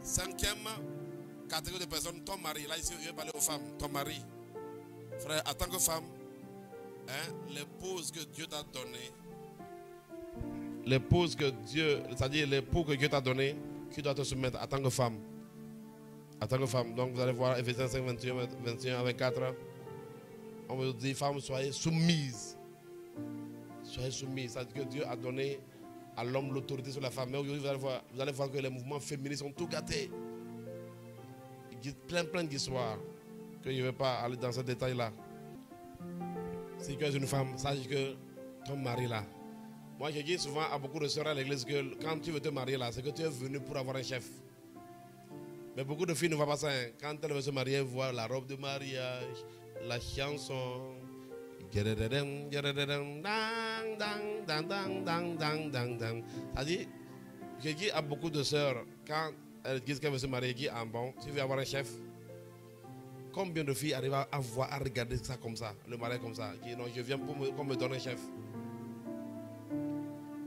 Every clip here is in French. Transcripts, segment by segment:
Cinquième catégorie de personnes, ton mari. Là, ici, je vais parler aux femmes. Ton mari. Frère, en tant que femme, hein, l'épouse que Dieu t'a donnée, l'épouse que Dieu, c'est-à-dire l'époux que Dieu t'a donné, qui doit te soumettre en tant que femme. En tant que femme. Donc vous allez voir Ephésiens 5, 21 à 24. On vous dit, femmes, soyez soumises. Soyez soumises. C'est-à-dire que Dieu a donné à l'homme l'autorité sur la femme. Mais aujourd'hui, vous allez voir que les mouvements féministes sont tout gâtés. Il y a plein d'histoires que je ne vais pas aller dans ce détail-là. Si tu es une femme, sache que ton mari là. Moi, je dis souvent à beaucoup de sœurs à l'église que quand tu veux te marier là, c'est que tu es venu pour avoir un chef. Mais beaucoup de filles ne voient pas ça. Hein. Quand elles veulent se marier, elles voient la robe de mariage, la chanson. C'est-à-dire, je dis à beaucoup de sœurs, quand elles disent qu'elles veulent se marier, je dis, ah bon, tu veux avoir un chef? Combien de filles arrivent à voir, à regarder ça comme ça, le mariage comme ça? Qui non, je viens pour qu'on me donne un chef.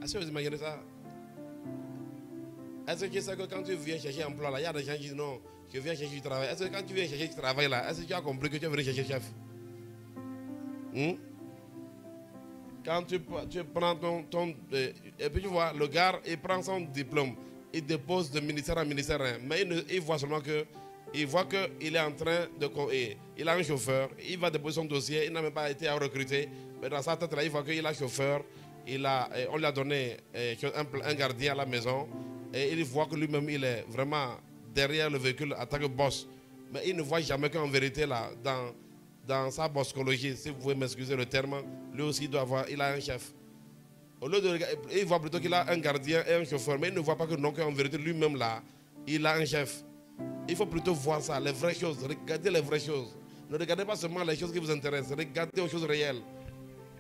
Est-ce que vous imaginez ça? Est-ce que tu sais que quand tu viens chercher un emploi là, il y a des gens qui disent non, je viens chercher du travail. Est-ce que quand tu viens chercher du travail là, est-ce que tu as compris que tu es venu chercher chef? Quand tu prends ton et puis tu vois, le gars, il prend son diplôme, il dépose de ministère en ministère, mais il voit seulement que il voit qu'il est en train de... Il a un chauffeur, il va déposer son dossier, il n'a même pas été recruté. Mais dans sa tête là, il voit qu'il a un chauffeur, on lui a donné un gardien à la maison, et il voit que lui-même, il est vraiment derrière le véhicule en tant que boss. Mais il ne voit jamais qu'en vérité, là, dans sa bosscologie, si vous pouvez m'excuser le terme, lui aussi il a un chef. Au lieu de regarder, il voit plutôt qu'il a un gardien et un chauffeur, mais il ne voit pas que non, qu'en vérité, lui-même là, il a un chef. Il faut plutôt voir ça, les vraies choses, regardez les vraies choses. Ne regardez pas seulement les choses qui vous intéressent, regardez aux choses réelles.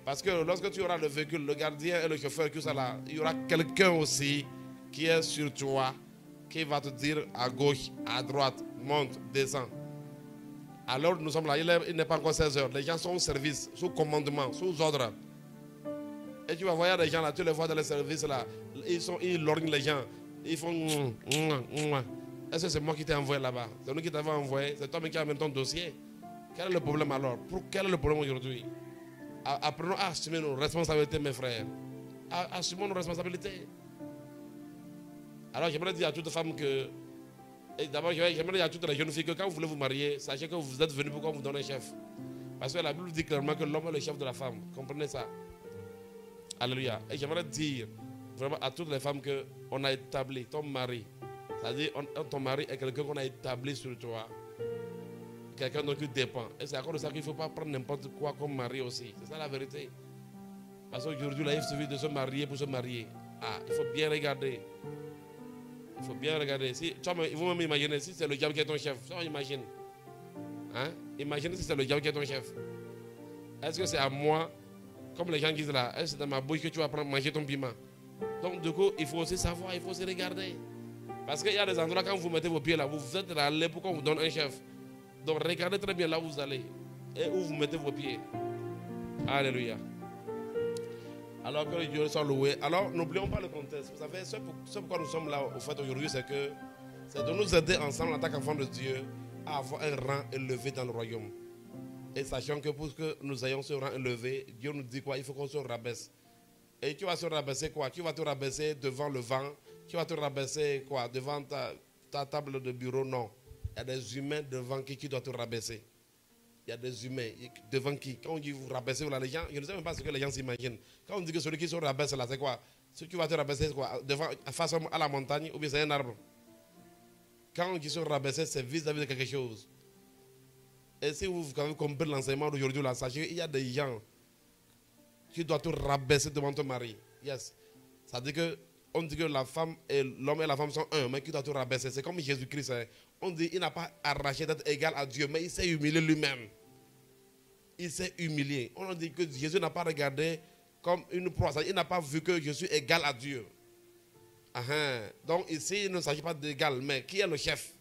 Parce que lorsque tu auras le véhicule, le gardien et le chauffeur, tout ça là, il y aura quelqu'un aussi qui est sur toi, qui va te dire à gauche, à droite, monte, descend. Alors nous sommes là, il n'est pas encore 16 heures. Les gens sont au service, sous commandement, sous ordre. Et tu vas voir des gens là, tu les vois dans les services là, ils lorgnent les gens, ils font... Est-ce que c'est moi qui t'ai envoyé là-bas? C'est nous qui t'avons envoyé, c'est toi qui as amené ton dossier. Quel est le problème alors? Quel est le problème aujourd'hui? Apprenons à assumer nos responsabilités, mes frères. Assumons nos responsabilités. Alors j'aimerais dire à toutes les femmes que... D'abord, j'aimerais dire à toutes les jeunes filles que quand vous voulez vous marier, sachez que vous êtes venus pour qu'on vous donne un chef. Parce que la Bible dit clairement que l'homme est le chef de la femme. Comprenez ça? Alléluia. Et j'aimerais dire vraiment à toutes les femmes qu'on a établi ton mari. C'est-à-dire ton mari est quelqu'un qu'on a établi sur toi. Quelqu'un dont tu dépends. Et c'est à cause de ça qu'il ne faut pas prendre n'importe quoi comme mari aussi. C'est ça la vérité. Parce qu'aujourd'hui, là, il suffit de se marier pour se marier. Il faut bien regarder. Il faut bien regarder. Si, vous même imaginez si c'est le diable qui est ton chef. Ça, on imagine. Hein? Imaginez si c'est le diable qui est ton chef. Est-ce que c'est à moi, comme les gens disent là, est-ce que c'est dans ma bouche que tu vas prendre manger ton piment? Donc, du coup, il faut aussi savoir, il faut aussi regarder. Parce qu'il y a des endroits, quand vous mettez vos pieds là, vous êtes allé pour qu'on vous donne un chef. Donc, regardez très bien là où vous allez et où vous mettez vos pieds. Alléluia. Alors que Dieu soit loué. Alors, n'oublions pas le contexte. Vous savez, ce pourquoi nous sommes là au fait aujourd'hui, c'est de nous aider ensemble en tant qu'enfants de Dieu à avoir un rang élevé dans le royaume. Et sachant que pour que nous ayons ce rang élevé, Dieu nous dit quoi? Il faut qu'on se rabaisse. Et tu vas se rabaisser quoi? Tu vas te rabaisser devant le vent. Tu vas te rabaisser quoi? Devant ta table de bureau? Non. Il y a des humains devant qui tu dois te rabaisser. Il y a des humains devant qui? Quand on dit vous rabaissez, les gens, je ne sais même pas ce que les gens s'imaginent. Quand on dit que celui qui se rabaisse là, c'est quoi? Ce qui va te rabaisser, c'est quoi? Face à la montagne ou bien c'est un arbre? Quand on dit se rabaisser, c'est vis-à-vis de quelque chose. Et si vous avez compris l'enseignement d'aujourd'hui, là, sachez qu'il y a des gens qui doivent te rabaisser devant ton mari. Yes. Ça veut dire que on dit que la femme et l'homme et la femme sont un, mais qui doit te rabaisser. C'est comme Jésus-Christ. Hein. On dit qu'il n'a pas arraché d'être égal à Dieu, mais il s'est humilié lui-même. Il s'est humilié. On dit que Jésus n'a pas regardé comme une proie. Il n'a pas vu que je suis égal à Dieu. Donc ici, il ne s'agit pas d'égal, mais qui est le chef?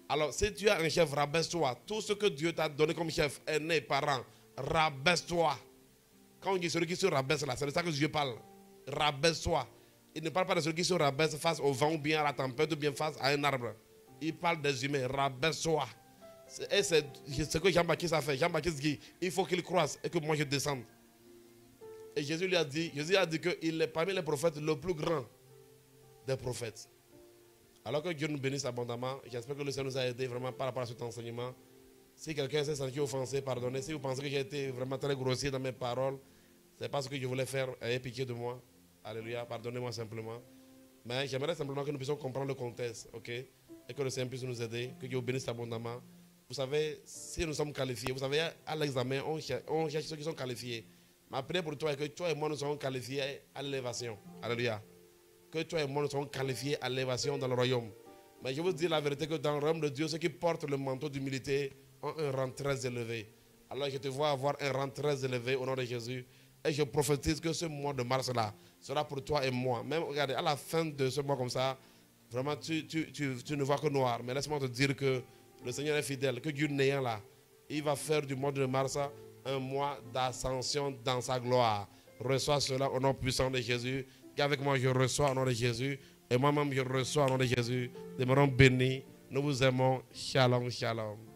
Alors, si tu as un chef, rabaisse-toi. Tout ce que Dieu t'a donné comme chef, aîné, parent, rabaisse-toi. Quand on dit celui qui se rabaisse là, c'est de ça que Dieu parle. Rabaisse-toi. Il ne parle pas de ceux qui se rabaissent face au vent ou bien à la tempête ou bien face à un arbre. Il parle des humains. Rabaisse-toi. Et c'est ce que Jean-Baptiste a fait. Jean-Baptiste dit, il faut qu'il croisse et que moi je descende. Et Jésus a dit qu'il est parmi les prophètes le plus grand des prophètes. Alors que Dieu nous bénisse abondamment, j'espère que le Seigneur nous a aidé vraiment par rapport à cet enseignement. Si quelqu'un s'est senti offensé, pardonnez. Si vous pensez que j'ai été vraiment très grossier dans mes paroles, ce n'est pas ce que je voulais faire. Ayez pitié de moi. Alléluia, pardonnez-moi simplement. Mais j'aimerais simplement que nous puissions comprendre le contexte, ok? Et que le Seigneur puisse nous aider, que Dieu vous bénisse abondamment. Vous savez, si nous sommes qualifiés, vous savez, à l'examen, on cherche ceux qui sont qualifiés. Ma prière pour toi est que toi et moi nous serons qualifiés à l'élévation. Alléluia. Que toi et moi nous serons qualifiés à l'élévation dans le royaume. Mais je vous dis la vérité que dans le royaume de Dieu, ceux qui portent le manteau d'humilité ont un rang très élevé. Alors je te vois avoir un rang très élevé au nom de Jésus. Et je prophétise que ce mois de mars-là sera pour toi et moi. Même, regardez, à la fin de ce mois comme ça, vraiment, tu ne vois que noir. Mais laisse-moi te dire que le Seigneur est fidèle, que Dieu néant là, il va faire du mois de mars un mois d'ascension dans sa gloire. Reçois cela au nom puissant de Jésus. Qu'avec moi, je reçois au nom de Jésus. Et moi-même, je reçois au nom de Jésus. Demeurons bénis. Nous vous aimons. Shalom, shalom.